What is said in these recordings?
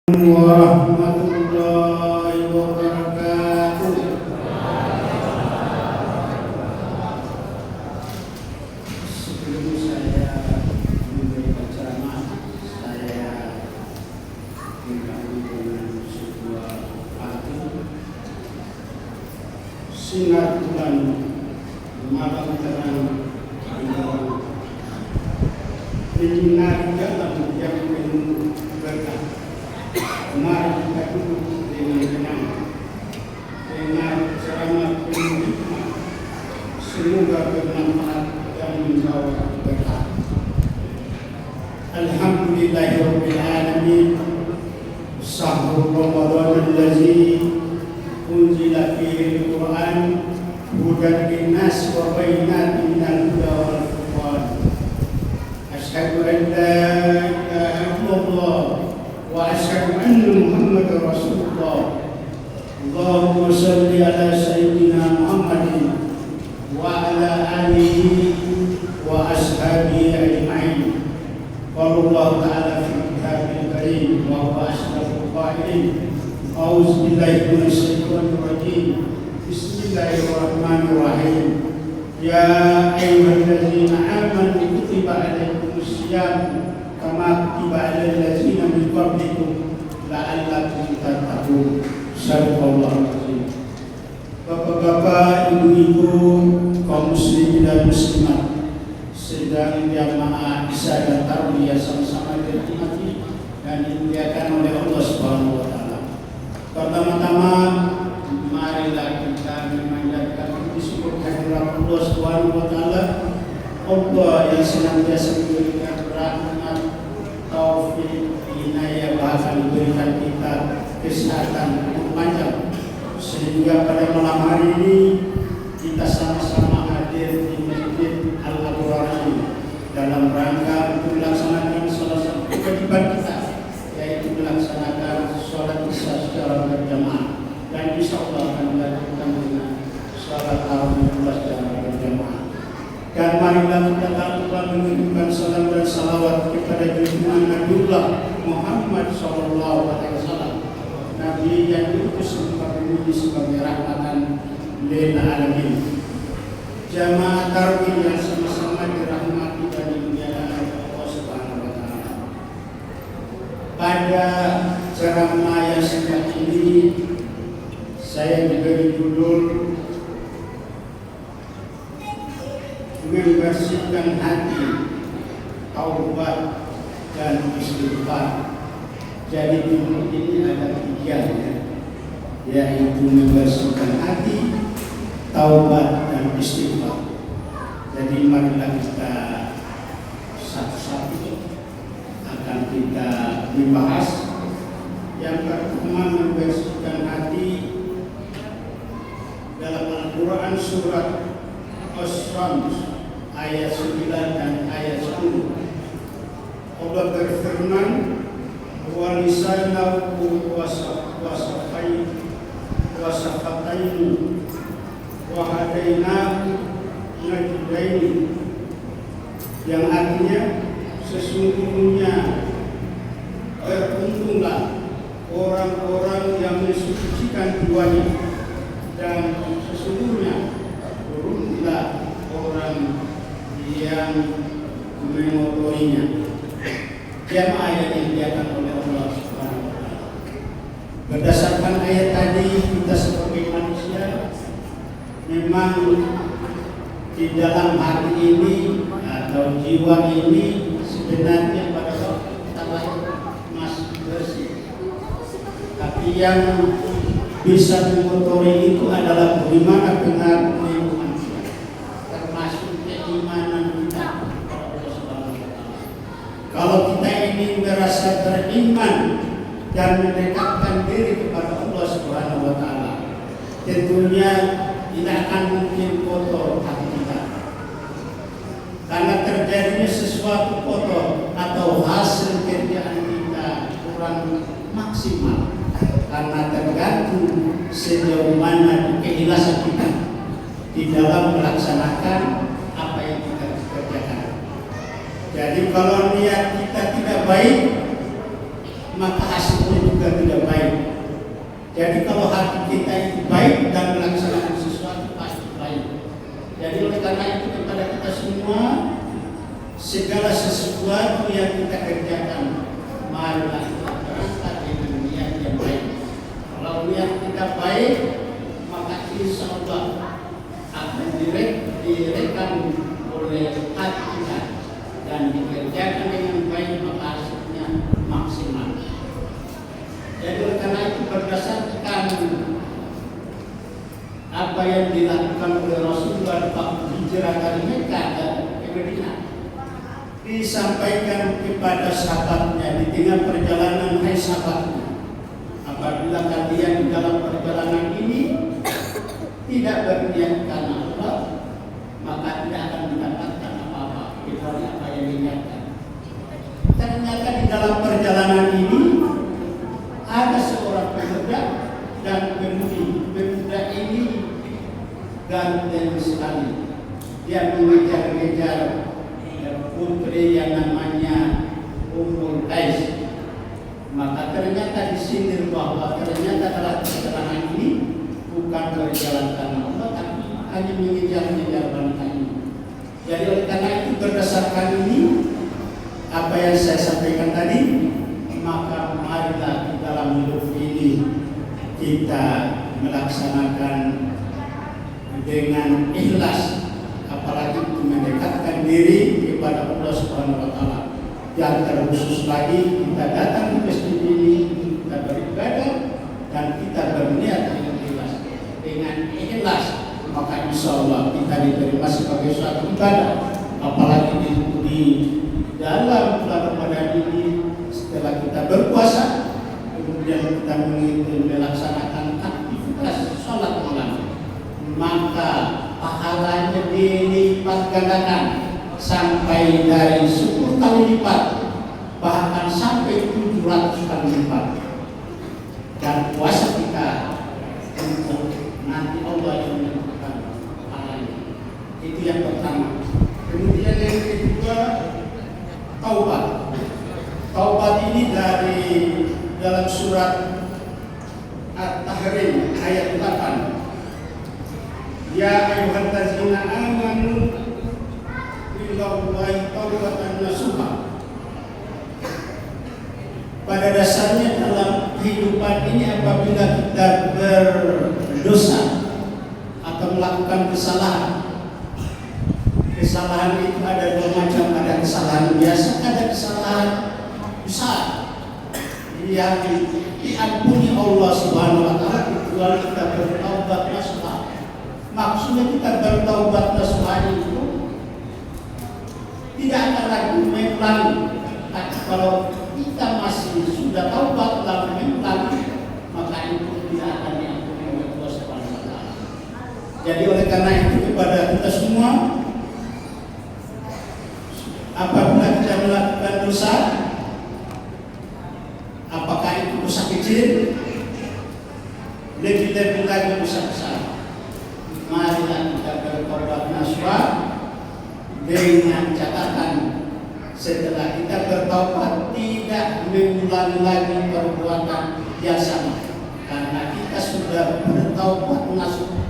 Warahmatullahi wabarakatuh. Sebelum saya memberikan ceramah, saya dikawali dengan sebuah arti sinar bulan malam terang menyinar dalam yang penuh berkah. Mari kita duduk dengan tenang, dengar ceramah penuh hikmah, semoga bermanfaat dan membawa berkah. Alhamdulillahirabbil alamin. Syahrul Ramadan allazi unzila fihi al-Qur'an hudan lin-nas wa bayyinatin minal huda wal furqan. Asyhadu an la ilaha illallah wa asyhadu anna Muhammadar Rasulullah. Allahumma shalli ala sayyidina Muhammadin wa ala alihi wa ashabihi ajma'in. Qala Allah ta'ala fi kitabil karim wa huwa ashraful qa'ilin. A'udzu billahi minasy syaithanir rajim. Bismillahirrahmanirrahim. Ya ayyuhallazina amanu kutiba alaikumus syiyam kama kutiba alal ladzina min qablikum la'allakum tattaqun. Sadaqallahu azim. Bapak-bapak, ibu-ibu, kaum muslimin dan muslimat, sedang jamaah Isya dan Tarbiyah sama-sama dinikmati dan dimuliakan oleh Allah Subhanahu wa taala. Pertama-tama marilah kita memanjatkan puji syukur kehadirat Allah Subhanahu wa taala, Allah yang senantiasa memberikan rahmat, taufik, inayah, bahkan memberikan kita kesehatan yang panjang sehingga pada malam hari ini kita sama-sama hadir di Masjid Al-Abrar ini dalam rangka untuk melaksanakan salah satu kewajiban kita, yaitu melaksanakan sholat Isya secara berjamaah, dan insyaallah akan dilakukan dengan sholat tarawih secara berjamaah. Dan marilah kita takutlah mengirimkan salam dan salawat kepada junjungan Nabiullah Muhammad SAW, Nabi yang diutus sebagai Nabi sebagai rahmatan lil alamin. Jamaah tarawih yang sama-sama dirahmati dan dimuliakan oleh Allah Subhanahu wa taala. Pada ceramah yang singkat ini saya diberi judul membersihkan hati, taubat dan istighfar. Jadi judul ini ada tiga, yaitu membersihkan hati, taubat dan istighfar. Jadi marilah kita satu-satu akan kita membahas. Yang pertama, membersihkan hati. Dalam Al-Quran surat As-Syams ayat 9 dan ayat 10, Allah berfirman, wa lisanahu wasafataini wa hadainahu najdaini, yang artinya sesungguhnya beruntunglah orang-orang yang mensucikan jiwanya, dan sesungguhnya beruntunglah orang yang mengotorinya. Jamaah yang dimuliakan oleh Allah Subhanahu wa taala. Berdasarkan ayat tadi, kita sebagai manusia memang di dalam hati ini atau jiwa ini sebenarnya pada waktu kita lahir masih bersih. Tapi yang bisa mengotori itu adalah bagaimana pengaruh manusia, termasuk keimanan kita kepada Allah Subhanahu wa taala. Kalau kita ini merasa beriman dan mendekatkan diri kepada Allah Subhanahu wa taala, tentunya tidak akan mungkin kotor hati kita. Karena terjadinya sesuatu kotor atau hasil kerjaan kita kurang maksimal, karena tergantung sejauh mana keikhlasan kita di dalam melaksanakan apa yang kita kerjakan. Jadi kalau niat kita tidak baik, maka hasilnya juga tidak baik. Jadi kalau hati kita itu baik dan melaksanakan sesuatu pasti baik. Jadi oleh karena itu kepada kita semua, segala sesuatu yang kita kerjakan, marilah kita berangkat dengan niat yang baik. Kalau niat kita baik, maka insya Allah akan direkam oleh hati kita dan dikerjakan dengan baik, maka hasilnya maksimal. Jadi oleh karena itu berdasarkan apa yang dilakukan oleh Rasulullah waktu hijrah dari Mekah ke Madinah, disampaikan kepada sahabatnya di tengah perjalanan, hai sahabatnya, apabila kalian di dalam perjalanan ini tidak berniat karena Allah, maka tidak akan mendapatkan apa-apa kecuali apa yang diniatkan. Ternyata di dalam perjalanan ini ada seorang pemuda dan pemudi. Pemuda ini ganteng sekali. Dia mengejar-ngejar putri yang namanya Ummul Qais. Maka ternyata disindir bahwa ternyata dalam perjalanan ini bukan berjalan karena Allah, tapi hanya mengejar-ngejar wanita ini. Jadi oleh karena itu berdasarkan ini apa yang saya sampaikan tadi, maka marilah di dalam hidup ini kita melaksanakan dengan ikhlas, apalagi untuk mendekatkan diri kepada Allah Subhanahu wa taala. Yang terkhusus lagi kita datang di masjid ini kita beribadah dan kita berniat dengan ikhlas, maka insya Allah kita diterima sebagai suatu ibadah. Apalagi di dalam bulan Ramadan ini, setelah kita berpuasa, kemudian kita melaksanakan aktivitas sholat malam, maka pahalanya dilipat gandakan sampai dari 10 kali lipat, bahkan sampai 700 kali lipat. Dan puasa kita untuk nanti Allah yang menentukan pahalanya. Itu yang pertama. Kemudian yang kedua, taubat. Taubat ini dari dalam surat At-Tahrim ayat 8. Ya ayyuhallazina amanu billahi taubatan nasuha. Pada dasarnya dalam kehidupan ini apabila kita berdosa atau melakukan kesalahan itu ada dua macam, ada kesalahan biasa, ada kesalahan besar yang diampuni Allah Subhanahu wa taala kecuali kita bertaubat nasuha. Maksudnya kita bertaubat nasuha itu tidak akan lagi mengulangi. Tapi kalau kita masih sudah taubat lalu mengulangi, maka itu tidak akan diampuni oleh Allah Subhanahu wa taala. Jadi oleh karena itu kepada kita semua, apabila kita melakukan dosa, apakah itu dosa kecil, lebih-lebih lagi dosa besar, marilah kita bertaubat nasuha dengan catatan setelah kita bertaubat tidak mengulangi lagi perbuatan yang sama, karena kita sudah bertaubat nasuha.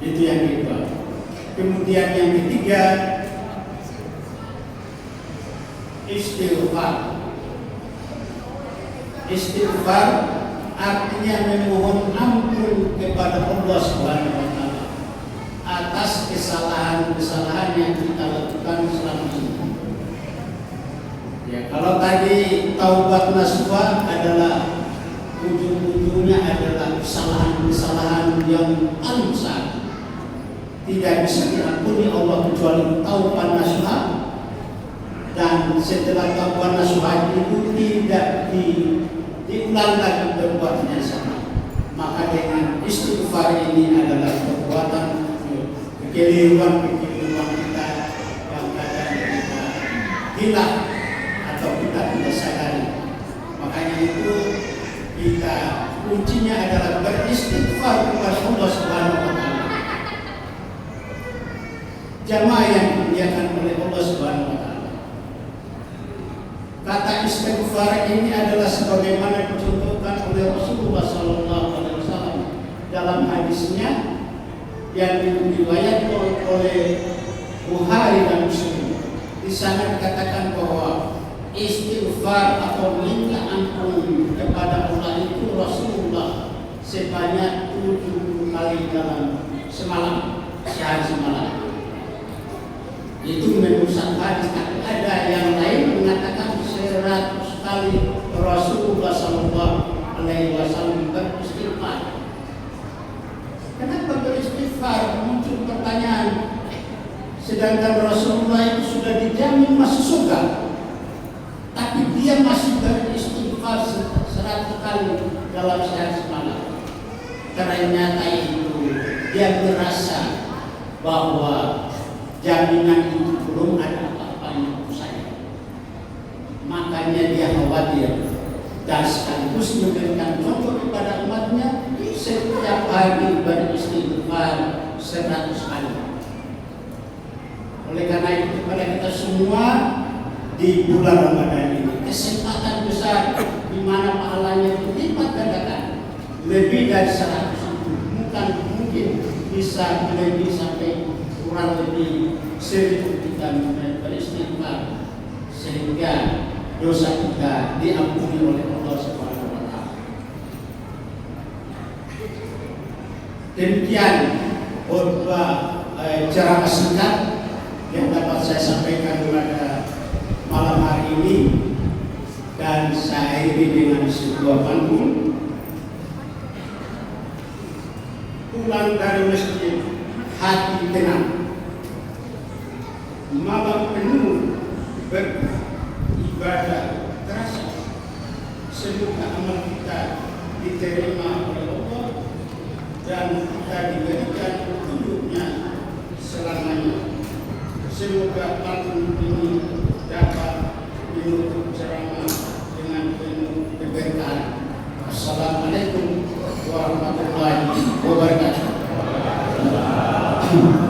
Itu yang kedua. Kemudian yang ketiga, istighfar. Istighfar artinya memohon ampun kepada Allah Subhanahu wa taala atas kesalahan-kesalahan yang kita lakukan selama ini. Ya, kalau tadi taubat nasuha adalah ujung-ujungnya adalah kesalahan-kesalahan yang paling besar, tidak bisa diampuni Allah kecuali taubat nasuha. Dan setelah taubat nasuha itu tidak diulang lagi perbuatan yang sama, maka dengan istighfar ini adalah perbuatan kekeliruan kita yang kadang kita hilang atau kita tidak sadari. Makanya itu kita kuncinya adalah beristighfar kepada Allah Subhanahu wa taala. Jamaah yang dimuliakan oleh Allah Subhanahu wa taala, kata istighfar istighfar ini adalah sebagaimana dicontohkan oleh Rasulullah SAW dalam hadisnya yang diriwayatkan oleh Bukhari dan Muslim. Di sana dikatakan bahwa istighfar atau minta ampun kepada Allah itu Rasulullah sebanyak 70 kali dalam semalam, sehari semalam. Itu menurut hadis. Tapi ada yang lain mengatakan 100 kali Rasulullah SAW beristighfar. Kenapa beristighfar? Muncul pertanyaan. Sedangkan Rasulullah itu sudah dijamin masuk surga, tapi dia masih beristighfar 100 kali dalam sehari semalam. Ternyata itu dia merasa bahwa jaminan itu belum ada apa-apanya untuk saya. Makanya dia khawatir dan sekaligus memberikan contoh kepada umatnya setiap hari beristighfar 100 kali. Oleh karena itu kepada kita semua di bulan Ramadan ini kesempatan besar di mana pahalanya dilipat gandakan lebih dari 100 itu. Bukan mungkin bisa lebih sampai kurang lebih 1000 kita beristighfar sehingga dosa kita diampuni oleh Allah Subhanahu wa taala. Demikian khotbah ceramah singkat yang dapat saya sampaikan pada malam hari ini, dan saya akhiri dengan sebuah pantun. Pulang dari masjid hati tenang, malam penuh beribadah terasa. Semoga amal kita diterima oleh Allah dan kita diberikan petunjuknya selamanya. Semoga pantun ini dapat menutup ceramah dengan penuh keberkahan. Assalamualaikum warahmatullahi wabarakatuh.